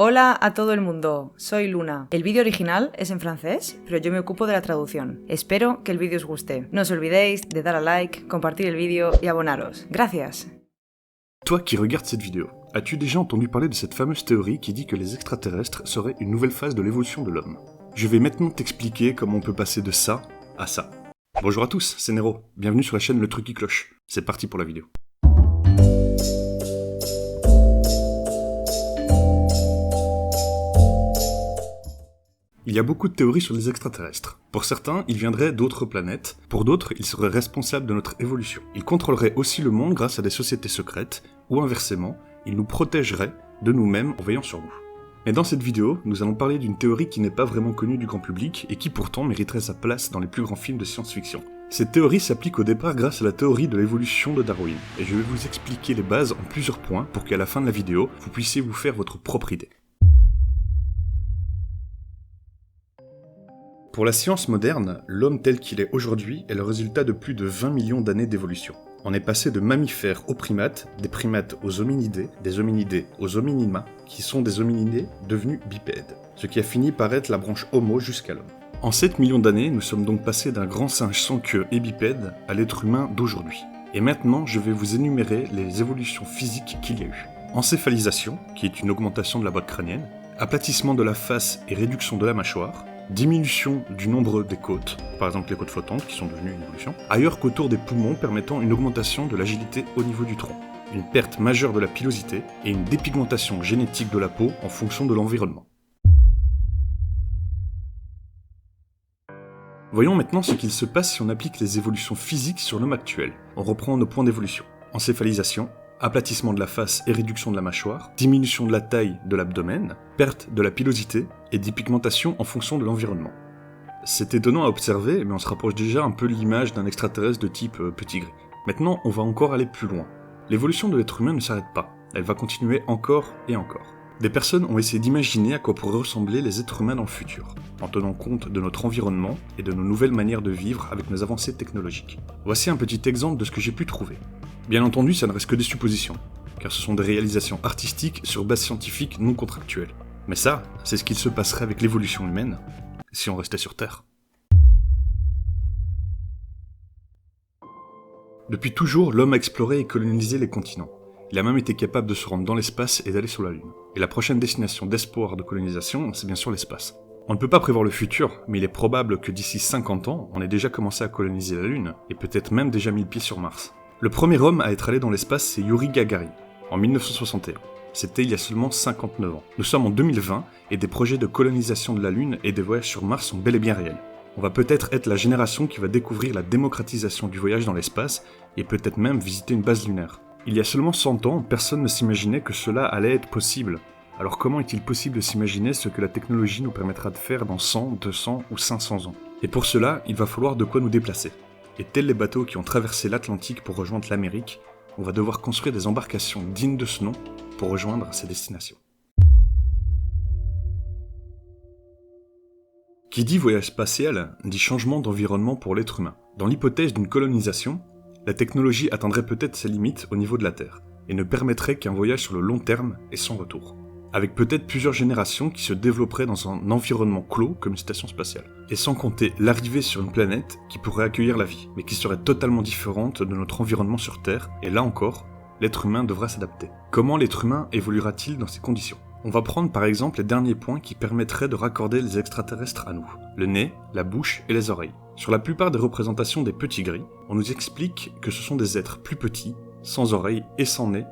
Hola a todo el mundo, soy Luna. El vídeo original es en francés, pero yo me ocupo de la traducción. Espero que el vídeo os guste. No os olvidéis de dar a like, compartir el vídeo y abonaros. Gracias. Toi qui regardes cette vidéo, as-tu déjà entendu parler de cette fameuse théorie qui dit que les extraterrestres seraient une nouvelle phase de l'évolution de l'homme? Je vais maintenant t'expliquer comment on peut passer de ça à ça. Bonjour à tous, c'est Nero, bienvenue sur la chaîne Le Truc qui cloche. C'est parti pour la vidéo. Il y a beaucoup de théories sur les extraterrestres. Pour certains, ils viendraient d'autres planètes. Pour d'autres, ils seraient responsables de notre évolution. Ils contrôleraient aussi le monde grâce à des sociétés secrètes, ou inversement, ils nous protégeraient de nous-mêmes en veillant sur nous. Mais dans cette vidéo, nous allons parler d'une théorie qui n'est pas vraiment connue du grand public et qui pourtant mériterait sa place dans les plus grands films de science-fiction. Cette théorie s'applique au départ grâce à la théorie de l'évolution de Darwin, et je vais vous expliquer les bases en plusieurs points pour qu'à la fin de la vidéo, vous puissiez vous faire votre propre idée. Pour la science moderne, l'homme tel qu'il est aujourd'hui est le résultat de plus de 20 millions d'années d'évolution. On est passé de mammifères aux primates, des primates aux hominidés, des hominidés aux hominima, qui sont des hominidés devenus bipèdes, ce qui a fini par être la branche Homo jusqu'à l'homme. En 7 millions d'années, nous sommes donc passés d'un grand singe sans queue et bipède à l'être humain d'aujourd'hui. Et maintenant, je vais vous énumérer les évolutions physiques qu'il y a eu. Encéphalisation, qui est une augmentation de la boîte crânienne, aplatissement de la face et réduction de la mâchoire, diminution du nombre des côtes, par exemple les côtes flottantes qui sont devenues une évolution, ailleurs qu'autour des poumons permettant une augmentation de l'agilité au niveau du tronc, une perte majeure de la pilosité et une dépigmentation génétique de la peau en fonction de l'environnement. Voyons maintenant ce qu'il se passe si on applique les évolutions physiques sur l'homme actuel. On reprend nos points d'évolution. Encéphalisation, aplatissement de la face et réduction de la mâchoire, diminution de la taille de l'abdomen, perte de la pilosité et dépigmentation en fonction de l'environnement. C'est étonnant à observer, mais on se rapproche déjà un peu de l'image d'un extraterrestre de type petit gris. Maintenant, on va encore aller plus loin. L'évolution de l'être humain ne s'arrête pas, elle va continuer encore et encore. Des personnes ont essayé d'imaginer à quoi pourraient ressembler les êtres humains dans le futur, en tenant compte de notre environnement et de nos nouvelles manières de vivre avec nos avancées technologiques. Voici un petit exemple de ce que j'ai pu trouver. Bien entendu, ça ne reste que des suppositions, car ce sont des réalisations artistiques sur base scientifique non contractuelle. Mais ça, c'est ce qu'il se passerait avec l'évolution humaine, si on restait sur Terre. Depuis toujours, l'homme a exploré et colonisé les continents. Il a même été capable de se rendre dans l'espace et d'aller sur la Lune. Et la prochaine destination d'espoir de colonisation, c'est bien sûr l'espace. On ne peut pas prévoir le futur, mais il est probable que d'ici 50 ans, on ait déjà commencé à coloniser la Lune, et peut-être même déjà mis le pied sur Mars. Le premier homme à être allé dans l'espace, c'est Yuri Gagarin, en 1961. C'était il y a seulement 59 ans. Nous sommes en 2020, et des projets de colonisation de la Lune et des voyages sur Mars sont bel et bien réels. On va peut-être être la génération qui va découvrir la démocratisation du voyage dans l'espace, et peut-être même visiter une base lunaire. Il y a seulement 100 ans, personne ne s'imaginait que cela allait être possible. Alors comment est-il possible de s'imaginer ce que la technologie nous permettra de faire dans 100, 200 ou 500 ans? Et pour cela, il va falloir de quoi nous déplacer. Et tels les bateaux qui ont traversé l'Atlantique pour rejoindre l'Amérique, on va devoir construire des embarcations dignes de ce nom pour rejoindre ces destinations. Qui dit voyage spatial, dit changement d'environnement pour l'être humain. Dans l'hypothèse d'une colonisation, la technologie atteindrait peut-être ses limites au niveau de la Terre, et ne permettrait qu'un voyage sur le long terme et sans retour. Avec peut-être plusieurs générations qui se développeraient dans un environnement clos comme une station spatiale. Et sans compter l'arrivée sur une planète qui pourrait accueillir la vie, mais qui serait totalement différente de notre environnement sur Terre, et là encore, l'être humain devra s'adapter. Comment l'être humain évoluera-t-il dans ces conditions? On va prendre par exemple les derniers points qui permettraient de raccorder les extraterrestres à nous. Le nez, la bouche et les oreilles. Sur la plupart des représentations des petits gris, on nous explique que ce sont des êtres plus petits, sans oreilles et sans nez,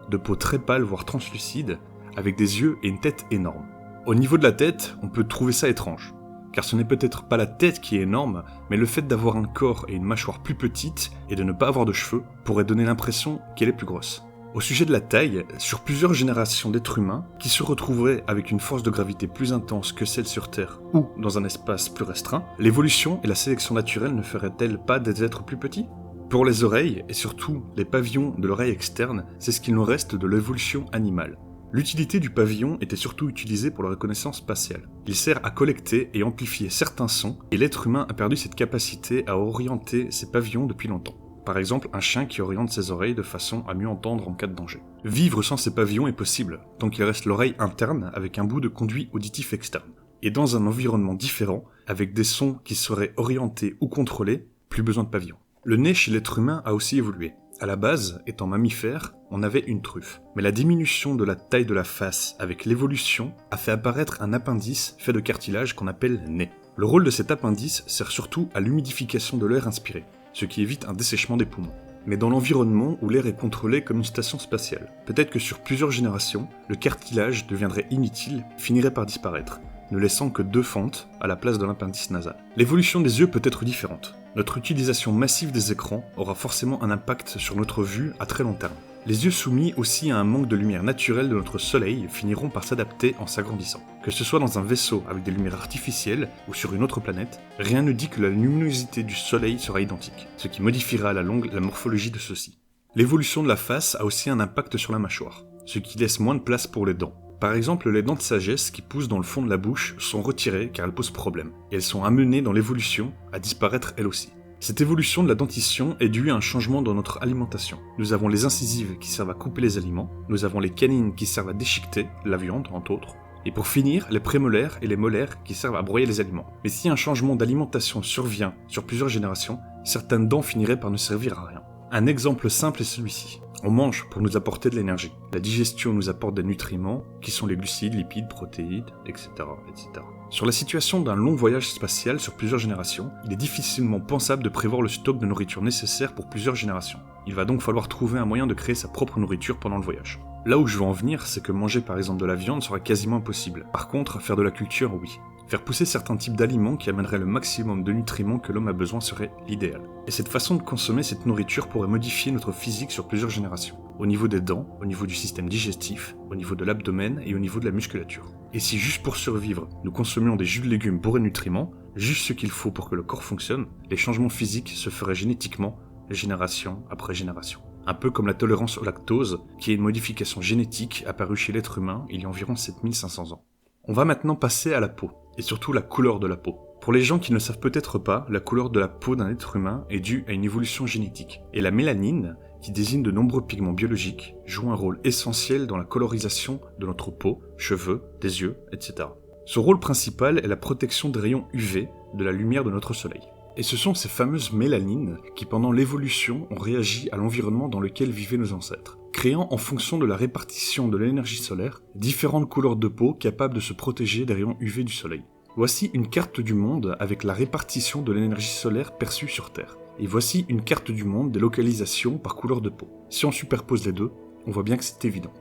de peau très pâle voire translucide, avec des yeux et une tête énorme. Au niveau de la tête, on peut trouver ça étrange, car ce n'est peut-être pas la tête qui est énorme, mais le fait d'avoir un corps et une mâchoire plus petites et de ne pas avoir de cheveux pourrait donner l'impression qu'elle est plus grosse. Au sujet de la taille, sur plusieurs générations d'êtres humains qui se retrouveraient avec une force de gravité plus intense que celle sur Terre ou dans un espace plus restreint, l'évolution et la sélection naturelle ne feraient-elles pas des êtres plus petits? Pour les oreilles, et surtout les pavillons de l'oreille externe, c'est ce qu'il nous reste de l'évolution animale. L'utilité du pavillon était surtout utilisée pour la reconnaissance spatiale. Il sert à collecter et amplifier certains sons, et l'être humain a perdu cette capacité à orienter ses pavillons depuis longtemps. Par exemple, un chien qui oriente ses oreilles de façon à mieux entendre en cas de danger. Vivre sans ces pavillons est possible, tant qu'il reste l'oreille interne avec un bout de conduit auditif externe. Et dans un environnement différent, avec des sons qui seraient orientés ou contrôlés, plus besoin de pavillon. Le nez chez l'être humain a aussi évolué. À la base, étant mammifère, on avait une truffe. Mais la diminution de la taille de la face avec l'évolution a fait apparaître un appendice fait de cartilage qu'on appelle nez. Le rôle de cet appendice sert surtout à l'humidification de l'air inspiré, ce qui évite un dessèchement des poumons. Mais dans l'environnement où l'air est contrôlé comme une station spatiale, peut-être que sur plusieurs générations, le cartilage deviendrait inutile, finirait par disparaître, ne laissant que 2 fentes à la place de l'appendice nasal. L'évolution des yeux peut être différente. Notre utilisation massive des écrans aura forcément un impact sur notre vue à très long terme. Les yeux soumis aussi à un manque de lumière naturelle de notre soleil finiront par s'adapter en s'agrandissant. Que ce soit dans un vaisseau avec des lumières artificielles ou sur une autre planète, rien ne dit que la luminosité du soleil sera identique, ce qui modifiera à la longue la morphologie de ceux-ci. L'évolution de la face a aussi un impact sur la mâchoire, ce qui laisse moins de place pour les dents. Par exemple, les dents de sagesse qui poussent dans le fond de la bouche sont retirées car elles posent problème, et elles sont amenées dans l'évolution à disparaître elles aussi. Cette évolution de la dentition est due à un changement dans notre alimentation. Nous avons les incisives qui servent à couper les aliments, nous avons les canines qui servent à déchiqueter la viande, entre autres, et pour finir, les prémolaires et les molaires qui servent à broyer les aliments. Mais si un changement d'alimentation survient sur plusieurs générations, certaines dents finiraient par ne servir à rien. Un exemple simple est celui-ci. On mange pour nous apporter de l'énergie. La digestion nous apporte des nutriments, qui sont les glucides, lipides, protéines, etc., etc. Sur la situation d'un long voyage spatial sur plusieurs générations, il est difficilement pensable de prévoir le stock de nourriture nécessaire pour plusieurs générations. Il va donc falloir trouver un moyen de créer sa propre nourriture pendant le voyage. Là où je veux en venir, c'est que manger par exemple de la viande sera quasiment impossible. Par contre, faire de la culture, oui. Faire pousser certains types d'aliments qui amèneraient le maximum de nutriments que l'homme a besoin serait l'idéal. Et cette façon de consommer cette nourriture pourrait modifier notre physique sur plusieurs générations. Au niveau des dents, au niveau du système digestif, au niveau de l'abdomen et au niveau de la musculature. Et si juste pour survivre, nous consommions des jus de légumes bourrés de nutriments, juste ce qu'il faut pour que le corps fonctionne, les changements physiques se feraient génétiquement, génération après génération. Un peu comme la tolérance au lactose, qui est une modification génétique apparue chez l'être humain il y a environ 7500 ans. On va maintenant passer à la peau, et surtout la couleur de la peau. Pour les gens qui ne le savent peut-être pas, la couleur de la peau d'un être humain est due à une évolution génétique. Et la mélanine, qui désigne de nombreux pigments biologiques, joue un rôle essentiel dans la colorisation de notre peau, cheveux, des yeux, etc. Son rôle principal est la protection des rayons UV de la lumière de notre soleil. Et ce sont ces fameuses mélanines qui, pendant l'évolution, ont réagi à l'environnement dans lequel vivaient nos ancêtres, créant en fonction de la répartition de l'énergie solaire, différentes couleurs de peau capables de se protéger des rayons UV du soleil. Voici une carte du monde avec la répartition de l'énergie solaire perçue sur Terre. Et voici une carte du monde des localisations par couleur de peau. Si on superpose les deux, on voit bien que c'est évident.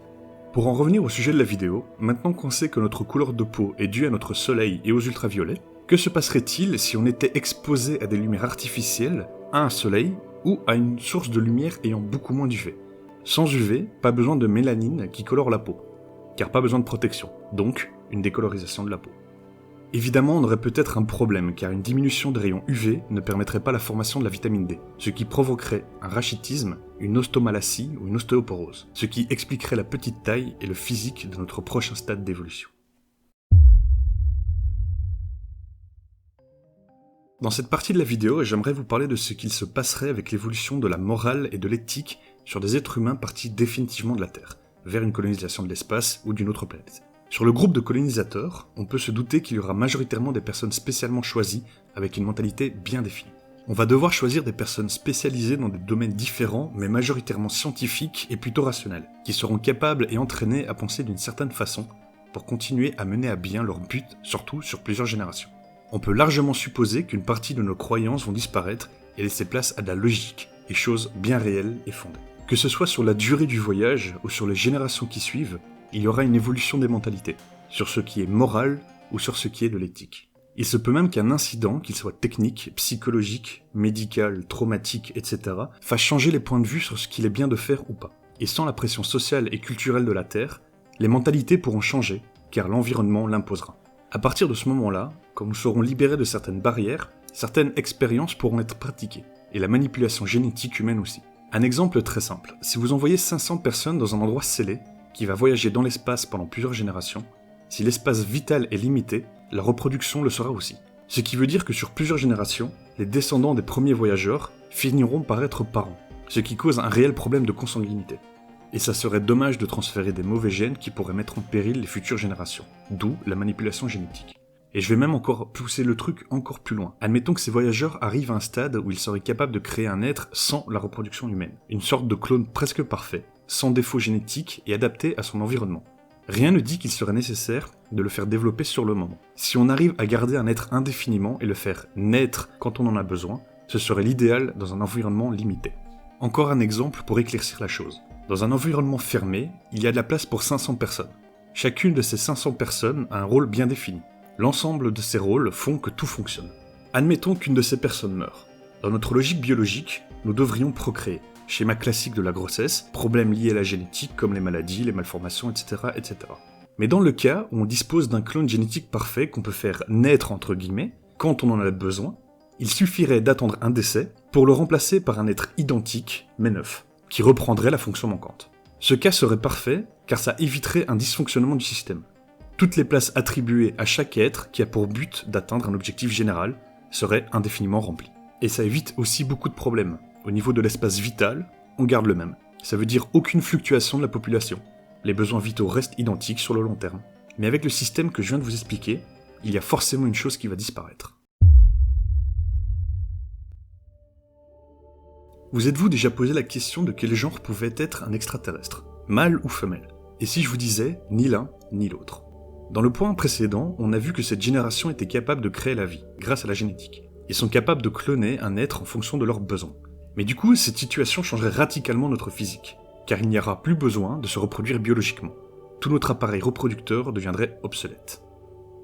Pour en revenir au sujet de la vidéo, maintenant qu'on sait que notre couleur de peau est due à notre soleil et aux ultraviolets, que se passerait-il si on était exposé à des lumières artificielles, à un soleil ou à une source de lumière ayant beaucoup moins d'UV? Sans UV, pas besoin de mélanine qui colore la peau, car pas besoin de protection, donc une décolorisation de la peau. Évidemment, on aurait peut-être un problème, car une diminution des rayons UV ne permettrait pas la formation de la vitamine D, ce qui provoquerait un rachitisme, une ostomalacie ou une ostéoporose, ce qui expliquerait la petite taille et le physique de notre prochain stade d'évolution. Dans cette partie de la vidéo, j'aimerais vous parler de ce qu'il se passerait avec l'évolution de la morale et de l'éthique sur des êtres humains partis définitivement de la Terre, vers une colonisation de l'espace ou d'une autre planète. Sur le groupe de colonisateurs, on peut se douter qu'il y aura majoritairement des personnes spécialement choisies avec une mentalité bien définie. On va devoir choisir des personnes spécialisées dans des domaines différents mais majoritairement scientifiques et plutôt rationnels, qui seront capables et entraînés à penser d'une certaine façon pour continuer à mener à bien leur but, surtout sur plusieurs générations. On peut largement supposer qu'une partie de nos croyances vont disparaître et laisser place à de la logique, et choses bien réelles et fondées. Que ce soit sur la durée du voyage ou sur les générations qui suivent, il y aura une évolution des mentalités, sur ce qui est moral ou sur ce qui est de l'éthique. Il se peut même qu'un incident, qu'il soit technique, psychologique, médical, traumatique, etc., fasse changer les points de vue sur ce qu'il est bien de faire ou pas. Et sans la pression sociale et culturelle de la Terre, les mentalités pourront changer, car l'environnement l'imposera. À partir de ce moment-là, quand nous serons libérés de certaines barrières, certaines expériences pourront être pratiquées, et la manipulation génétique humaine aussi. Un exemple très simple, si vous envoyez 500 personnes dans un endroit scellé, qui va voyager dans l'espace pendant plusieurs générations, si l'espace vital est limité, la reproduction le sera aussi. Ce qui veut dire que sur plusieurs générations, les descendants des premiers voyageurs finiront par être parents, ce qui cause un réel problème de consanguinité. Et ça serait dommage de transférer des mauvais gènes qui pourraient mettre en péril les futures générations, d'où la manipulation génétique. Et je vais même encore pousser le truc encore plus loin. Admettons que ces voyageurs arrivent à un stade où ils seraient capables de créer un être sans la reproduction humaine, une sorte de clone presque parfait, sans défaut génétique et adapté à son environnement. Rien ne dit qu'il serait nécessaire de le faire développer sur le moment. Si on arrive à garder un être indéfiniment et le faire naître quand on en a besoin, ce serait l'idéal dans un environnement limité. Encore un exemple pour éclaircir la chose. Dans un environnement fermé, il y a de la place pour 500 personnes. Chacune de ces 500 personnes a un rôle bien défini. L'ensemble de ces rôles font que tout fonctionne. Admettons qu'une de ces personnes meurt. Dans notre logique biologique, nous devrions procréer. Schéma classique de la grossesse, problèmes liés à la génétique comme les maladies, les malformations, etc., etc. Mais dans le cas où on dispose d'un clone génétique parfait qu'on peut faire naître entre guillemets, quand on en a besoin, il suffirait d'attendre un décès pour le remplacer par un être identique, mais neuf, qui reprendrait la fonction manquante. Ce cas serait parfait car ça éviterait un dysfonctionnement du système. Toutes les places attribuées à chaque être qui a pour but d'atteindre un objectif général seraient indéfiniment remplies. Et ça évite aussi beaucoup de problèmes. Au niveau de l'espace vital, on garde le même. Ça veut dire aucune fluctuation de la population. Les besoins vitaux restent identiques sur le long terme. Mais avec le système que je viens de vous expliquer, il y a forcément une chose qui va disparaître. Vous êtes-vous déjà posé la question de quel genre pouvait être un extraterrestre, mâle ou femelle? Et si je vous disais ni l'un ni l'autre? Dans le point précédent, on a vu que cette génération était capable de créer la vie, grâce à la génétique. Ils sont capables de cloner un être en fonction de leurs besoins. Mais du coup, cette situation changerait radicalement notre physique, car il n'y aura plus besoin de se reproduire biologiquement. Tout notre appareil reproducteur deviendrait obsolète.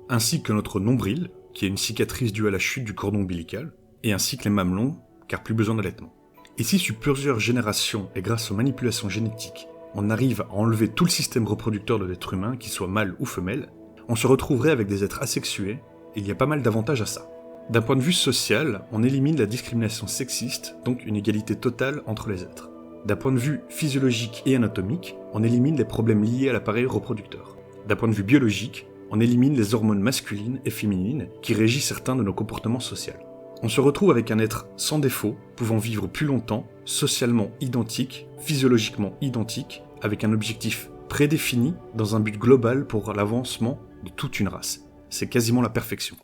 Ainsi que notre nombril, qui est une cicatrice due à la chute du cordon ombilical, et ainsi que les mamelons, car plus besoin d'allaitement. Et si sur plusieurs générations et grâce aux manipulations génétiques, on arrive à enlever tout le système reproducteur de l'être humain, qu'il soit mâle ou femelle, on se retrouverait avec des êtres asexués, et il y a pas mal d'avantages à ça. D'un point de vue social, on élimine la discrimination sexiste, donc une égalité totale entre les êtres. D'un point de vue physiologique et anatomique, on élimine les problèmes liés à l'appareil reproducteur. D'un point de vue biologique, on élimine les hormones masculines et féminines qui régissent certains de nos comportements sociaux. On se retrouve avec un être sans défaut, pouvant vivre plus longtemps, socialement identique, physiologiquement identique, avec un objectif prédéfini dans un but global pour l'avancement de toute une race. C'est quasiment la perfection.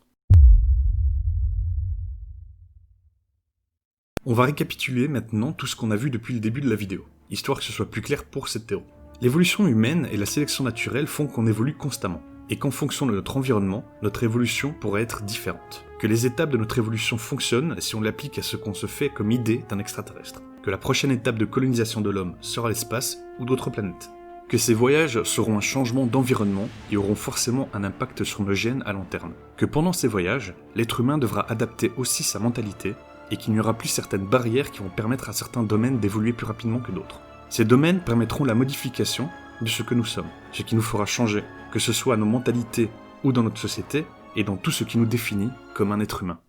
On va récapituler maintenant tout ce qu'on a vu depuis le début de la vidéo, histoire que ce soit plus clair pour cette théorie. L'évolution humaine et la sélection naturelle font qu'on évolue constamment, et qu'en fonction de notre environnement, notre évolution pourrait être différente. Que les étapes de notre évolution fonctionnent si on l'applique à ce qu'on se fait comme idée d'un extraterrestre. Que la prochaine étape de colonisation de l'homme sera l'espace ou d'autres planètes. Que ces voyages seront un changement d'environnement et auront forcément un impact sur nos gènes à long terme. Que pendant ces voyages, l'être humain devra adapter aussi sa mentalité et qu'il n'y aura plus certaines barrières qui vont permettre à certains domaines d'évoluer plus rapidement que d'autres. Ces domaines permettront la modification de ce que nous sommes, ce qui nous fera changer, que ce soit à nos mentalités ou dans notre société, et dans tout ce qui nous définit comme un être humain.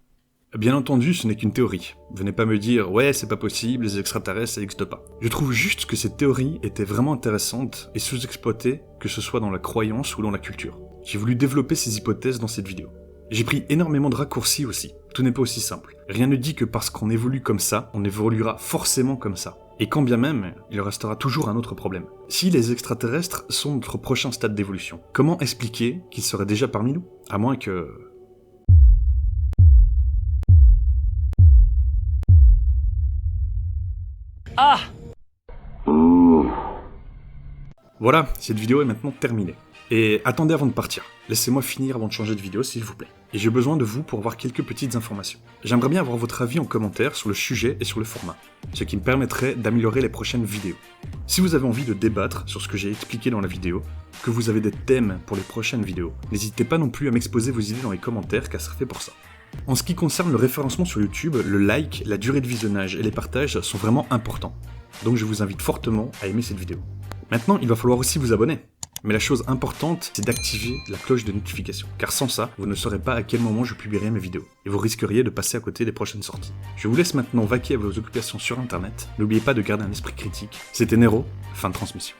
Bien entendu, ce n'est qu'une théorie. Venez pas me dire « ouais, c'est pas possible, les extraterrestres, ça n'existe pas ». Je trouve juste que cette théorie était vraiment intéressante et sous-exploitée, que ce soit dans la croyance ou dans la culture. J'ai voulu développer ces hypothèses dans cette vidéo. J'ai pris énormément de raccourcis aussi. Tout n'est pas aussi simple. Rien ne dit que parce qu'on évolue comme ça, on évoluera forcément comme ça. Et quand bien même, il restera toujours un autre problème. Si les extraterrestres sont notre prochain stade d'évolution, comment expliquer qu'ils seraient déjà parmi nous? À moins que... Ah! Voilà, cette vidéo est maintenant terminée. Et attendez avant de partir. Laissez-moi finir avant de changer de vidéo, s'il vous plaît. Et j'ai besoin de vous pour avoir quelques petites informations. J'aimerais bien avoir votre avis en commentaire sur le sujet et sur le format, ce qui me permettrait d'améliorer les prochaines vidéos. Si vous avez envie de débattre sur ce que j'ai expliqué dans la vidéo, que vous avez des thèmes pour les prochaines vidéos, n'hésitez pas non plus à m'exposer vos idées dans les commentaires, car ça fait pour ça. En ce qui concerne le référencement sur YouTube, le like, la durée de visionnage et les partages sont vraiment importants. Donc je vous invite fortement à aimer cette vidéo. Maintenant, il va falloir aussi vous abonner. Mais la chose importante, c'est d'activer la cloche de notification, car sans ça, vous ne saurez pas à quel moment je publierai mes vidéos, et vous risqueriez de passer à côté des prochaines sorties. Je vous laisse maintenant vaquer à vos occupations sur internet, n'oubliez pas de garder un esprit critique. C'était Nero, fin de transmission.